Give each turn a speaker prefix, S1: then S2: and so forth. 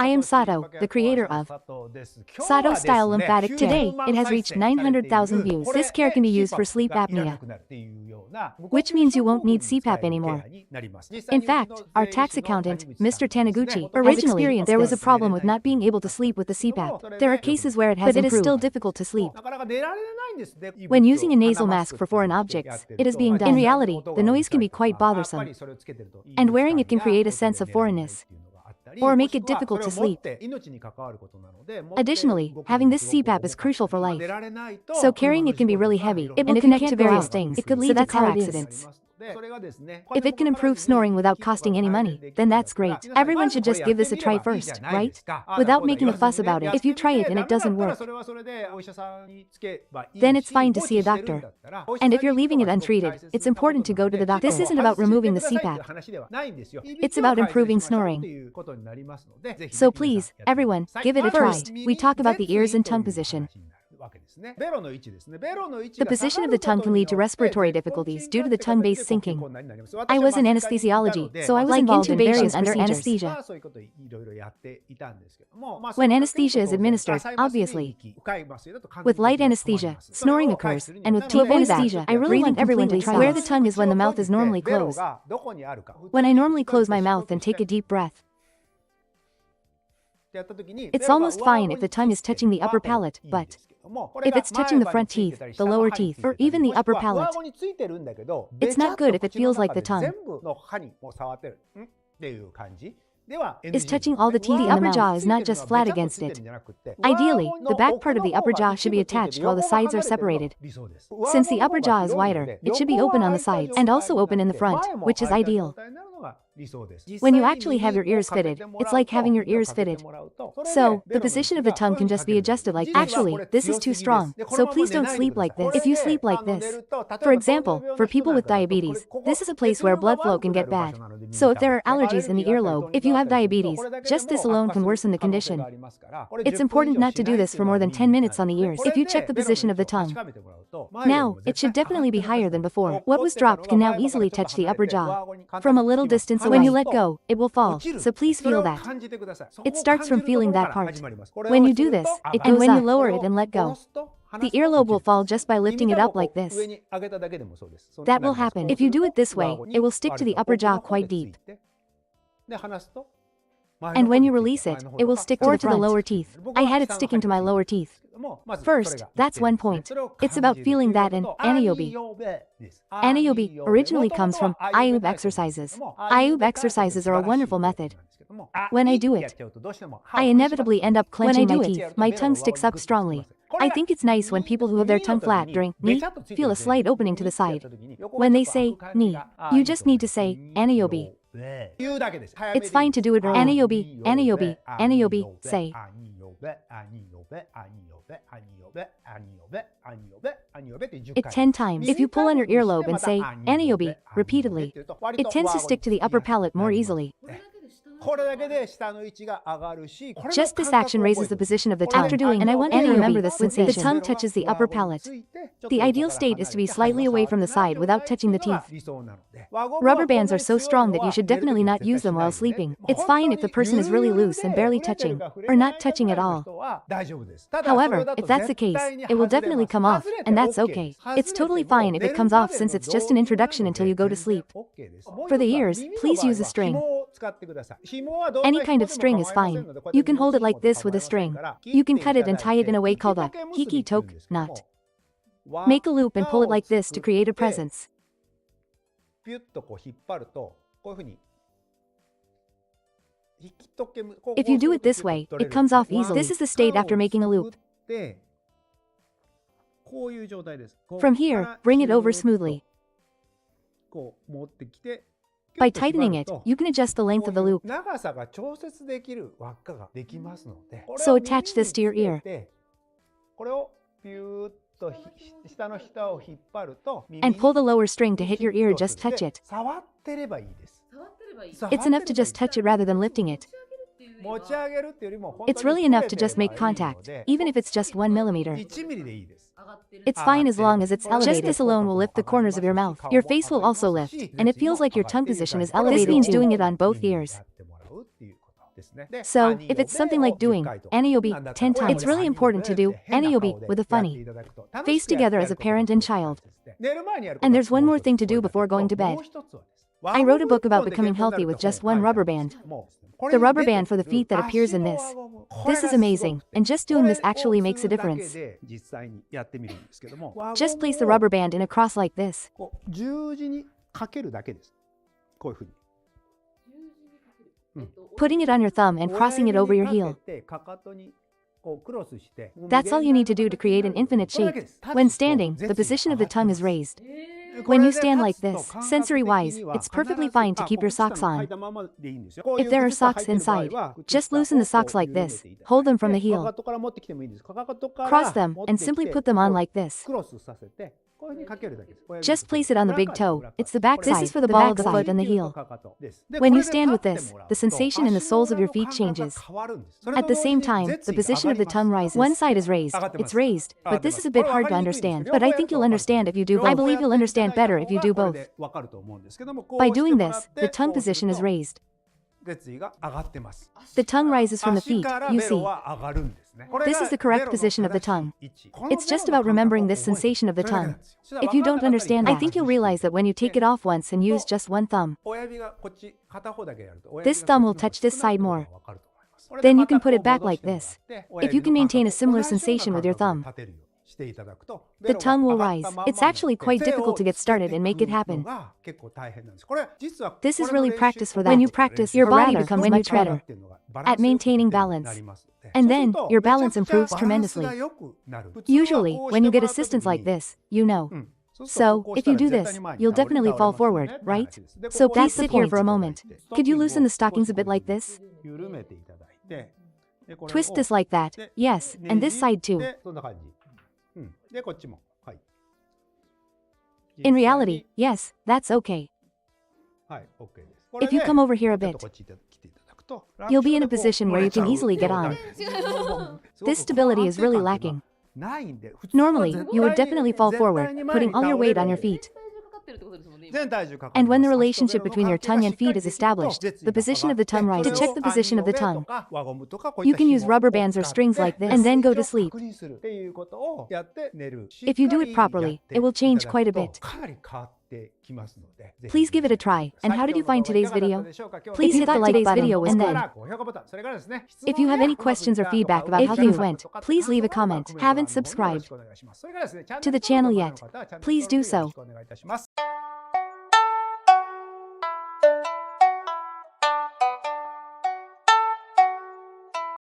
S1: I am Sato, the creator of Sato-style lymphatic. Today, it has reached 900,000 views. This care can be used for sleep apnea, which means you won't need CPAP anymore. In fact, our tax accountant, Mr. Taniguchi, originally there was a problem with not being able to sleep with the CPAP. There are cases where it has improved, but it is still difficult to sleep. When using a nasal mask for foreign objects, it is being done. In reality, the noise can be quite bothersome, and wearing it can create a sense of foreignness or make it difficult to sleep. Additionally, having this CPAP is crucial for life, so carrying it can be really heavy. It will connect to various things. It could lead to car accidents. If it can improve snoring without costing any money, then that's great. Everyone should just give this a try first, right? Without making a fuss about it. If you try it and it doesn't work, then it's fine to see a doctor. And if you're leaving it untreated, it's important to go to the doctor. This isn't about removing the CPAP. It's about improving snoring. So please, everyone, give it a try. First, we talk about the ears and tongue position. The position of the tongue can lead to respiratory difficulties due to the tongue-based sinking. I was in anesthesiology, so I was involved in various under anesthesia. When anesthesia is administered, obviously, with light anesthesia, snoring occurs, and with deep anesthesia, I really want everyone to try where the tongue is when the mouth is normally closed. When I normally close my mouth and take a deep breath, it's almost fine if the tongue is touching the upper palate, but if it's touching the front teeth, the lower teeth, or even the upper palate, it's not good if it feels like the tongue is touching all the teeth. The upper jaw is not just flat against it. Ideally, the back part of the upper jaw should be attached while the sides are separated. Since the upper jaw is wider, it should be open on the sides and also open in the front, which is ideal. When you actually have your ears fitted, it's like having your ears fitted. So, the position of the tongue can just be adjusted like, actually, this is too strong, so please don't sleep like this. If you sleep like this, for example, for people with diabetes, this is a place where blood flow can get bad. So if there are allergies in the earlobe, if you have diabetes, just this alone can worsen the condition. It's important not to do this for more than 10 minutes on the ears. If you check the position of the tongue, now, it should definitely be higher than before. What was dropped can now easily touch the upper jaw. From a little distance away, when you let go, it will fall, so please feel that. It starts from feeling that part. When you do this, it goes up. And when you lower it and let go, the earlobe will fall just by lifting it up like this. That will happen. If you do it this way, it will stick to the upper jaw quite deep. And when you release it, it will stick to the lower teeth. I had it sticking to my lower teeth. First, that's one point. It's about feeling that and anayobi. Anayobi originally comes from Ayub exercises. Ayub exercises are a wonderful method. When I do it, I inevitably end up clenching my teeth. My tongue sticks up strongly. I think it's nice when people who have their tongue flat during ni feel a slight opening to the side. When they say ni, you just need to say anayobi. It's fine to do it anayobi, anayobi, anayobi, say. It 10 times. If you pull on your earlobe and say anayobi repeatedly, it tends to stick to the upper palate more easily. Just this action raises the position of the tongue. After doing, and I want you to remember this sensation. The tongue touches the upper palate. The ideal state is to be slightly away from the side without touching the teeth. Rubber bands are so strong that you should definitely not use them while sleeping. It's fine if the person is really loose and barely touching, or not touching at all. However, if that's the case, it will definitely come off, and that's okay. It's totally fine if it comes off since it's just an introduction until you go to sleep. For the ears, please use a string. Any kind of string is fine. You can hold it like this with a string. You can cut it and tie it in a way called a hiki-toke knot. Make a loop and pull it like this to create a presence. If you do it this way, it comes off easily. This is the state after making a loop. From here, bring it over smoothly. By tightening it, you can adjust the length of the loop. So attach this to your ear. And pull the lower string to hit your ear, just touch it. It's enough to just touch it rather than lifting it. It's really enough to just make contact, even if it's just 1 millimeter. It's fine as long as it's elevated. Just this alone will lift the corners of your mouth. Your face will also lift, and it feels like your tongue position is elevated. This means doing it on both ears. So, if it's something like doing anayobi 10 times, it's really important to do anayobi with a funny face together as a parent and child. And there's one more thing to do before going to bed. I wrote a book about becoming healthy with just one rubber band. The rubber band for the feet that appears in this. This is amazing, and just doing this actually makes a difference. Just place the rubber band in a cross like this. Putting it on your thumb and crossing it over your heel. That's all you need to do to create an infinite shape. When standing, the position of the tongue is raised. When you stand like this, sensory-wise, it's perfectly fine to keep your socks on. If there are socks inside, just loosen the socks like this, hold them from the heel, cross them, and simply put them on like this. Just place it on the big toe. It's the back side. This is for the ball of the foot and the heel. When you stand with this, the sensation in the soles of your feet changes. At the same time, the position of the tongue rises. One side is raised. It's raised, but this is a bit hard to understand. But I think you'll understand if you do both. I believe you'll understand better if you do both. By doing this, the tongue position is raised. The tongue rises from the feet, you see. This is the correct position of the tongue. It's just about remembering this sensation of the tongue. If you don't understand that, I think you'll realize that when you take it off once and use just one thumb, this thumb will touch this side more. Then you can put it back like this. If you can maintain a similar sensation with your thumb, the tongue will rise. It's actually quite difficult to get started and make it happen. This is really practice for that. When you practice, your body becomes much better at maintaining balance. And then, your balance improves tremendously. Usually, when you get assistance like this, you know. So, if you do this, you'll definitely fall forward, right? So please sit here for a moment. Could you loosen the stockings a bit like this? Twist this like that. Yes, and this side too. In reality, yes, that's okay. If you come over here a bit, you'll be in a position where you can easily get on. This stability is really lacking. Normally, you would definitely fall forward, putting all your weight on your feet. And when the relationship between your tongue and feet is established, the position of the tongue rises. To check the position of the tongue, you can use rubber bands or strings like this and then go to sleep. If you do it properly, it will change quite a bit. Please give it a try. And how did you find today's video? Please hit the like button and then, if you have any questions or feedback about how things went, please leave a comment. Haven't subscribed to the channel yet? Please do so.